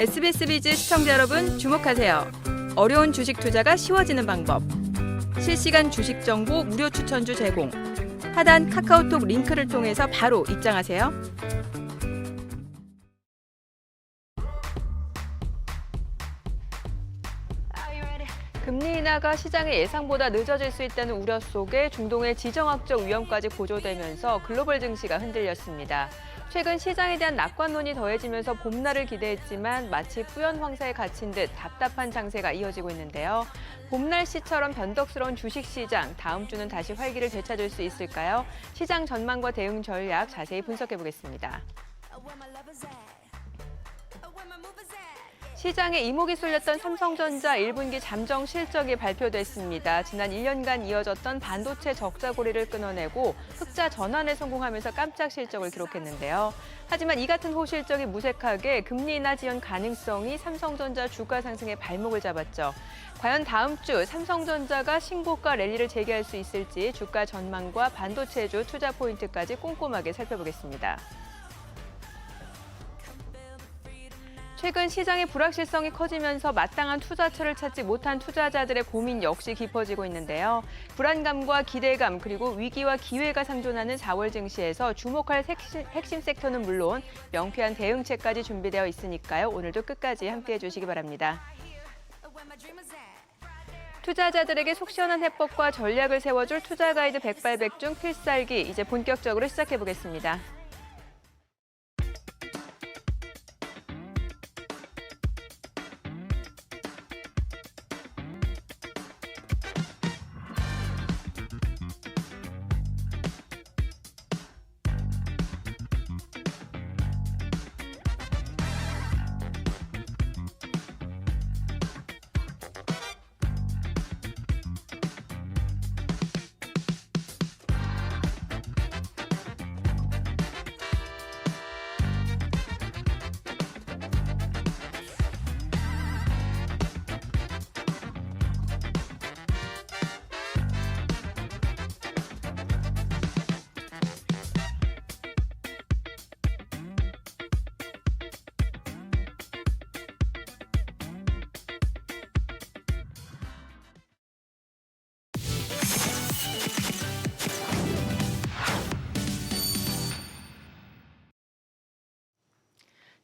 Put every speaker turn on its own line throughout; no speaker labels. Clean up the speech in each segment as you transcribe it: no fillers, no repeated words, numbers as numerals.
SBS 비즈 시청자 여러분 주목하세요. 어려운 주식 투자가 쉬워지는 방법. 실시간 주식 정보 무료 추천주 제공. 하단 카카오톡 링크를 통해서 바로 입장하세요. 금리 인하가 시장의 예상보다 늦어질 수 있다는 우려 속에 중동의 지정학적 위험까지 고조되면서 글로벌 증시가 흔들렸습니다. 최근 시장에 대한 낙관론이 더해지면서 봄날을 기대했지만 마치 뿌연 황사에 갇힌 듯 답답한 장세가 이어지고 있는데요. 봄날씨처럼 변덕스러운 주식시장, 다음 주는 다시 활기를 되찾을 수 있을까요? 시장 전망과 대응 전략 자세히 분석해보겠습니다. 시장에 이목이 쏠렸던 삼성전자 1분기 잠정 실적이 발표됐습니다. 지난 1년간 이어졌던 반도체 적자 고리를 끊어내고 흑자 전환에 성공하면서 깜짝 실적을 기록했는데요. 하지만 이 같은 호실적이 무색하게 금리 인하 지연 가능성이 삼성전자 주가 상승의 발목을 잡았죠. 과연 다음 주 삼성전자가 신고가 랠리를 재개할 수 있을지 주가 전망과 반도체주 투자 포인트까지 꼼꼼하게 살펴보겠습니다. 최근 시장의 불확실성이 커지면서 마땅한 투자처를 찾지 못한 투자자들의 고민 역시 깊어지고 있는데요. 불안감과 기대감 그리고 위기와 기회가 상존하는 4월 증시에서 주목할 핵심 섹터는 물론 명쾌한 대응책까지 준비되어 있으니까요. 오늘도 끝까지 함께해 주시기 바랍니다. 투자자들에게 속 시원한 해법과 전략을 세워줄 투자 가이드 백발백중 필살기 이제 본격적으로 시작해 보겠습니다.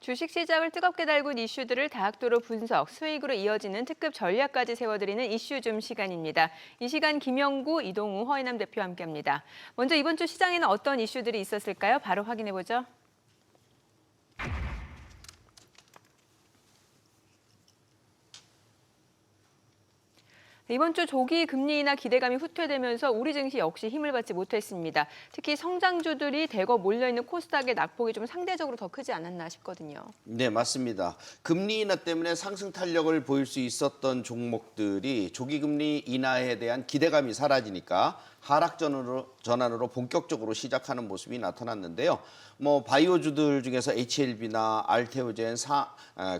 주식시장을 뜨겁게 달군 이슈들을 다각도로 분석, 수익으로 이어지는 특급 전략까지 세워드리는 이슈줌 시간입니다. 이 시간 김영구, 이동우, 허인남 대표와 함께합니다. 먼저 이번 주 시장에는 어떤 이슈들이 있었을까요? 바로 확인해보죠. 이번 주 조기 금리 인하 기대감이 후퇴되면서 우리 증시 역시 힘을 받지 못했습니다. 특히 성장주들이 대거 몰려있는 코스닥의 낙폭이 좀 상대적으로 더 크지 않았나 싶거든요.
네, 맞습니다. 금리 인하 때문에 상승 탄력을 보일 수 있었던 종목들이 조기 금리 인하에 대한 기대감이 사라지니까 하락 전환으로 본격적으로 시작하는 모습이 나타났는데요. 바이오주들 중에서 HLB나 알테오젠,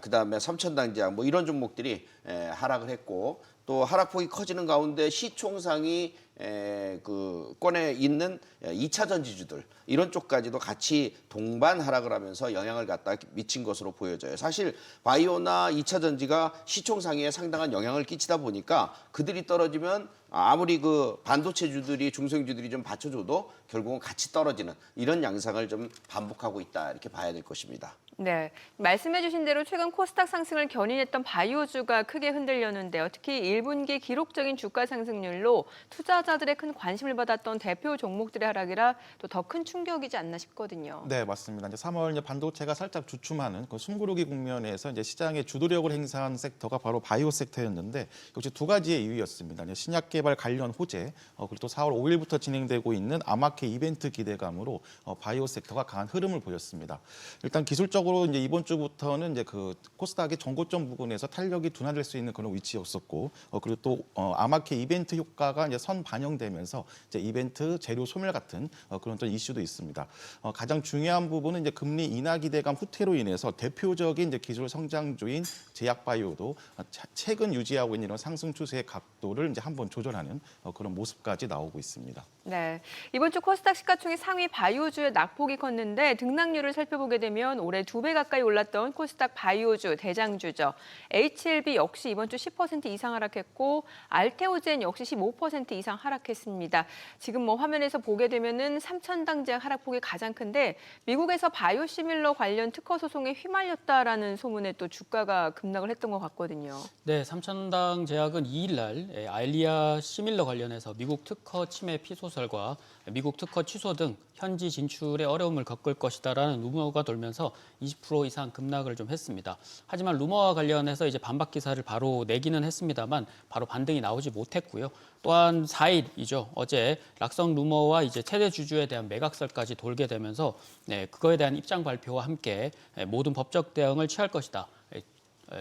그다음에 삼천당제약 이런 종목들이 하락을 했고 또 하락폭이 커지는 가운데 시총상이 권에 있는 2차 전지주들 이런 쪽까지도 같이 동반 하락을 하면서 영향을 갖다 미친 것으로 보여져요. 사실 바이오나 2차 전지가 시총상위에 상당한 영향을 끼치다 보니까 그들이 떨어지면 아무리 그 반도체주들이 중소형주들이 좀 받쳐줘도 결국은 같이 떨어지는 이런 양상을 좀 반복하고 있다 이렇게 봐야 될 것입니다.
네, 말씀해 주신 대로 최근 코스닥 상승을 견인했던 바이오주가 크게 흔들렸는데요. 특히 1분기 기록적인 주가 상승률로 투자자들의 큰 관심을 받았던 대표 종목들의 하락이라 또 더 큰 충격이지 않나 싶거든요.
네, 맞습니다. 이제 3월 반도체가 살짝 주춤하는 그 숨고르기 국면에서 이제 시장의 주도력을 행사한 섹터가 바로 바이오 섹터였는데 역시 두 가지의 이유였습니다. 이제 신약 개발 관련 호재 그리고 또 4월 5일부터 진행되고 있는 아마케 이벤트 기대감으로 바이오 섹터가 강한 흐름을 보였습니다. 일단 기술적으로 이제 이번 주부터는 이제 그 코스닥의 전고점 부근에서 탄력이 둔화될 수 있는 그런 위치였었고 그리고 또 아마케 이벤트 효과가 이제 선 반영되면서 이제 이벤트 재료 소멸 같은 그런 또 이슈도 있습니다. 가장 중요한 부분은 이제 금리 인하 기대감 후퇴로 인해서 대표적인 이제 기술 성장주인 제약 바이오도 최근 유지하고 있는 이런 상승 추세의 각도를 이제 한번 조절하는 그런 모습까지 나오고 있습니다.
네, 이번 주 코스닥 시가총액 상위 바이오주의 낙폭이 컸는데 등락률을 살펴보게 되면 올해 두 2배 가까이 올랐던 코스닥 바이오주 대장주죠. HLB 역시 이번 주 10% 이상 하락했고 알테오젠 역시 15% 이상 하락했습니다. 지금 뭐 화면에서 보게 되면은 3,000당 제약 하락폭이 가장 큰데 미국에서 바이오시밀러 관련 특허 소송에 휘말렸다라는 소문에 또 주가가 급락을 했던 것 같거든요.
네, 3,000당 제약은 2일 날 알리아 시밀러 관련해서 미국 특허 침해 피소설과 미국 특허 취소 등 현지 진출에 어려움을 겪을 것이다라는 루머가 돌면서 20% 이상 급락을 좀 했습니다. 하지만 루머와 관련해서 이제 반박 기사를 바로 내기는 했습니다만 바로 반등이 나오지 못했고요. 또한 4일이죠. 어제 락성 루머와 이제 최대 주주에 대한 매각설까지 돌게 되면서 그거에 대한 입장 발표와 함께 모든 법적 대응을 취할 것이다.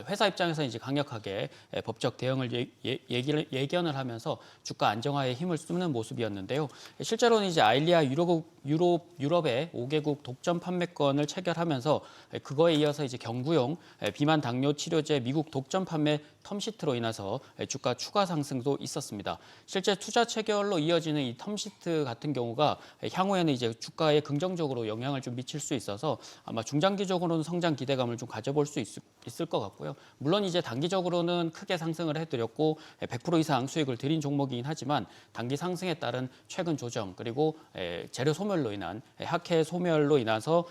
회사 입장에서 이제 강력하게 법적 대응을 예견을 하면서 주가 안정화에 힘을 쓰는 모습이었는데요. 실제로는 이제 아일리아 유럽의 5개국 독점 판매권을 체결하면서 그거에 이어서 이제 경구용 비만 당뇨 치료제 미국 독점 판매 텀시트로 인해서 주가 추가 상승도 있었습니다. 실제 투자 체결로 이어지는 이 텀시트 같은 경우가 향후에는 이제 주가에 긍정적으로 영향을 좀 미칠 수 있어서 아마 중장기적으로는 성장 기대감을 좀 가져볼 수 있을 것 같고요. 물론 이제 단기적으로는 크게 상승을 해드렸고 100% 이상 수익을 드린 종목이긴 하지만 단기 상승에 따른 최근 조정 그리고 재료 소멸로 인한 학회 소멸로 인해서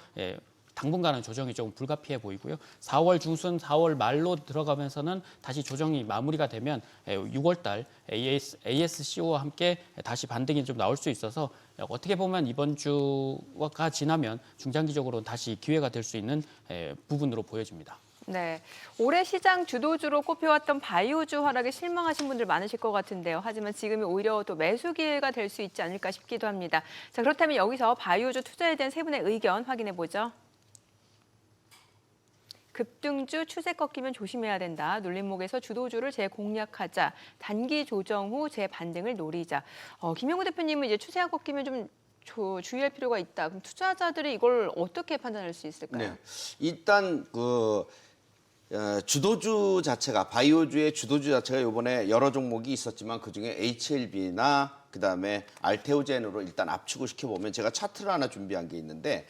당분간은 조정이 조금 불가피해 보이고요. 4월 중순, 4월 말로 들어가면서는 다시 조정이 마무리가 되면 6월 달 ASCO와 함께 다시 반등이 좀 나올 수 있어서 어떻게 보면 이번 주가 지나면 중장기적으로 다시 기회가 될 수 있는 부분으로 보여집니다.
네, 올해 시장 주도주로 꼽혀왔던 바이오주 하락에 실망하신 분들 많으실 것 같은데요. 하지만 지금이 오히려 또 매수 기회가 될 수 있지 않을까 싶기도 합니다. 자, 그렇다면 여기서 바이오주 투자에 대한 세 분의 의견 확인해 보죠. 급등주 추세 꺾이면 조심해야 된다. 눌림목에서 주도주를 재공략하자. 단기 조정 후 재반등을 노리자. 김영우 대표님은 이제 추세가 꺾이면 좀 주의할 필요가 있다. 그럼 투자자들이 이걸 어떻게 판단할 수 있을까요?
네. 일단 주도주 자체가 바이오주의 주도주 자체가 이번에 여러 종목이 있었지만 그중에 HLB나 그다음에 알테오젠으로 일단 압축을 시켜보면 제가 차트를 하나 준비한 게 있는데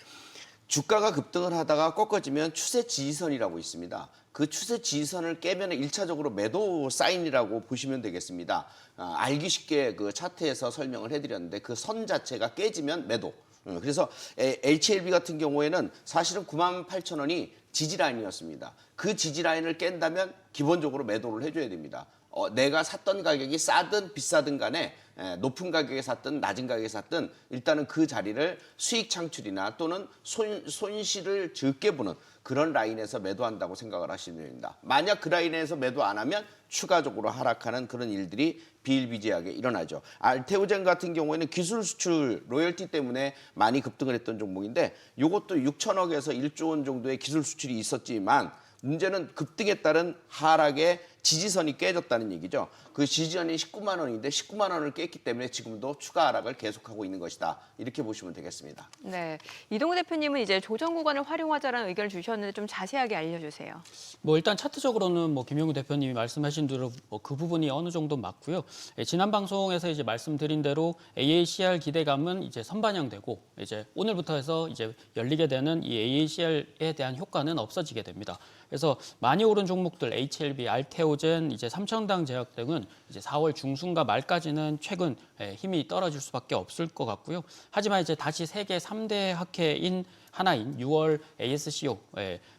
주가가 급등을 하다가 꺾어지면 추세 지지선이라고 있습니다. 그 추세 지지선을 깨면 1차적으로 매도 사인이라고 보시면 되겠습니다. 알기 쉽게 그 차트에서 설명을 해드렸는데 그 선 자체가 깨지면 매도. 그래서 HLB 같은 경우에는 사실은 98,000원이 지지라인이었습니다. 그 지지라인을 깬다면 기본적으로 매도를 해줘야 됩니다. 내가 샀던 가격이 싸든 비싸든 간에 높은 가격에 샀든 낮은 가격에 샀든 일단은 그 자리를 수익 창출이나 또는 손실을 적게 보는 그런 라인에서 매도한다고 생각을 하시면 됩니다. 만약 그 라인에서 매도 안 하면 추가적으로 하락하는 그런 일들이 비일비재하게 일어나죠. 알테오젠 같은 경우에는 기술 수출 로열티 때문에 많이 급등을 했던 종목인데 이것도 6천억에서 1조 원 정도의 기술 수출이 있었지만 문제는 급등에 따른 하락의 지지선이 깨졌다는 얘기죠. 그 지지선이 19만 원인데 19만 원을 깼기 때문에 지금도 추가 하락을 계속하고 있는 것이다. 이렇게 보시면 되겠습니다.
네, 이동우 대표님은 이제 조정 구간을 활용하자라는 의견을 주셨는데 좀 자세하게 알려주세요.
뭐 일단 차트적으로는 뭐 김영우 대표님이 말씀하신 대로 그 부분이 어느 정도 맞고요. 지난 방송에서 이제 말씀드린 대로 AACR 기대감은 이제 선반영되고 이제 오늘부터 해서 이제 열리게 되는 이 AACR에 대한 효과는 없어지게 됩니다. 그래서 많이 오른 종목들 HLB, 알테오젠, 이제 3,000당 제약 등은 이제 4월 중순과 말까지는 최근 힘이 떨어질 수밖에 없을 것 같고요. 하지만 이제 다시 세계 3대 학회인 하나인 6월 ASCO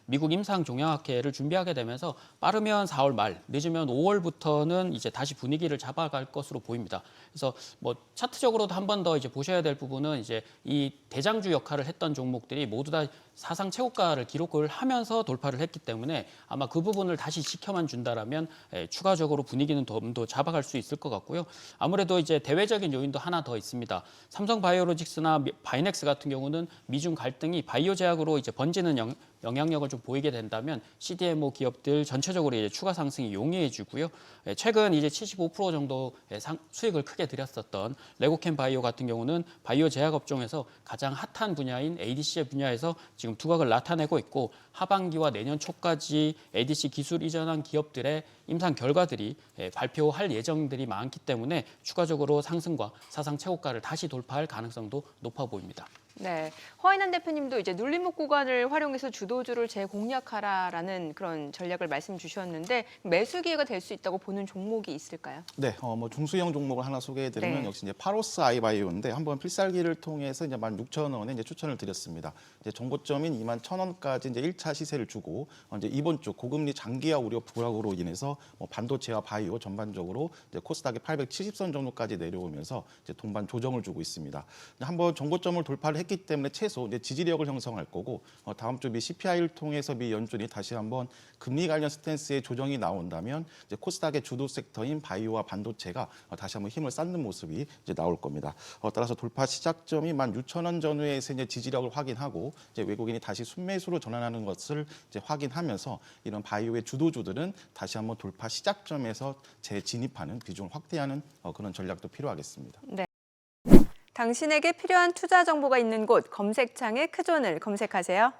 미국 임상 종양학회를 준비하게 되면서 빠르면 4월 말, 늦으면 5월부터는 이제 다시 분위기를 잡아갈 것으로 보입니다. 그래서 뭐 차트적으로도 한 번 더 이제 보셔야 될 부분은 이제 이 대장주 역할을 했던 종목들이 모두 다 사상 최고가를 기록을 하면서 돌파를 했기 때문에 아마 그 부분을 다시 지켜만 준다라면 추가적으로 분위기는 좀 더 잡아갈 수 있을 것 같고요. 아무래도 이제 대외적인 요인도 하나 더 있습니다. 삼성바이오로직스나 바이넥스 같은 경우는 미중 갈등이 바이오 제약으로 이제 번지는 영향력을 좀 보이게 된다면 CDMO 기업들 전체적으로 이제 추가 상승이 용이해지고요. 최근 이제 75% 정도 수익을 크게 들였었던 레고캠 바이오 같은 경우는 바이오 제약 업종에서 가장 핫한 분야인 ADC 분야에서 지금 두각을 나타내고 있고 하반기와 내년 초까지 ADC 기술 이전한 기업들의 임상 결과들이 발표할 예정들이 많기 때문에 추가적으로 상승과 사상 최고가를 다시 돌파할 가능성도 높아 보입니다.
네, 허인한 대표님도 이제 눌림목 구간을 활용해서 주도주를 재공략하라라는 그런 전략을 말씀 주셨는데 매수 기회가 될 수 있다고 보는 종목이 있을까요?
네, 뭐 중수형 종목을 하나 소개해드리면
네.
역시 이제 파로스 아이바이오인데 한번 필살기를 통해서 이제 16,000원에 이제 추천을 드렸습니다. 이제 정고점인 21,000원까지 이제 1차 시세를 주고 이제 이번 주 고금리 장기화 우려 부각으로 인해서 뭐 반도체와 바이오 전반적으로 이제 코스닥이 870선 정도까지 내려오면서 이제 동반 조정을 주고 있습니다. 한번 정고점을 돌파를 했기 때문에 최소 이제 지지력을 형성할 거고 다음 주 미 CPI를 통해서 미 연준이 다시 한번 금리 관련 스탠스의 조정이 나온다면 이제 코스닥의 주도 섹터인 바이오와 반도체가 다시 한번 힘을 쌓는 모습이 이제 나올 겁니다. 따라서 돌파 시작점이 16,000원 전후에서 이제 지지력을 확인하고 이제 외국인이 다시 순매수로 전환하는 것을 이제 확인하면서 이런 바이오의 주도주들은 다시 한번 돌파 시작점에서 재진입하는 비중을 확대하는 그런 전략도 필요하겠습니다.
네. 당신에게 필요한 투자 정보가 있는 곳 검색창에 크존을 검색하세요.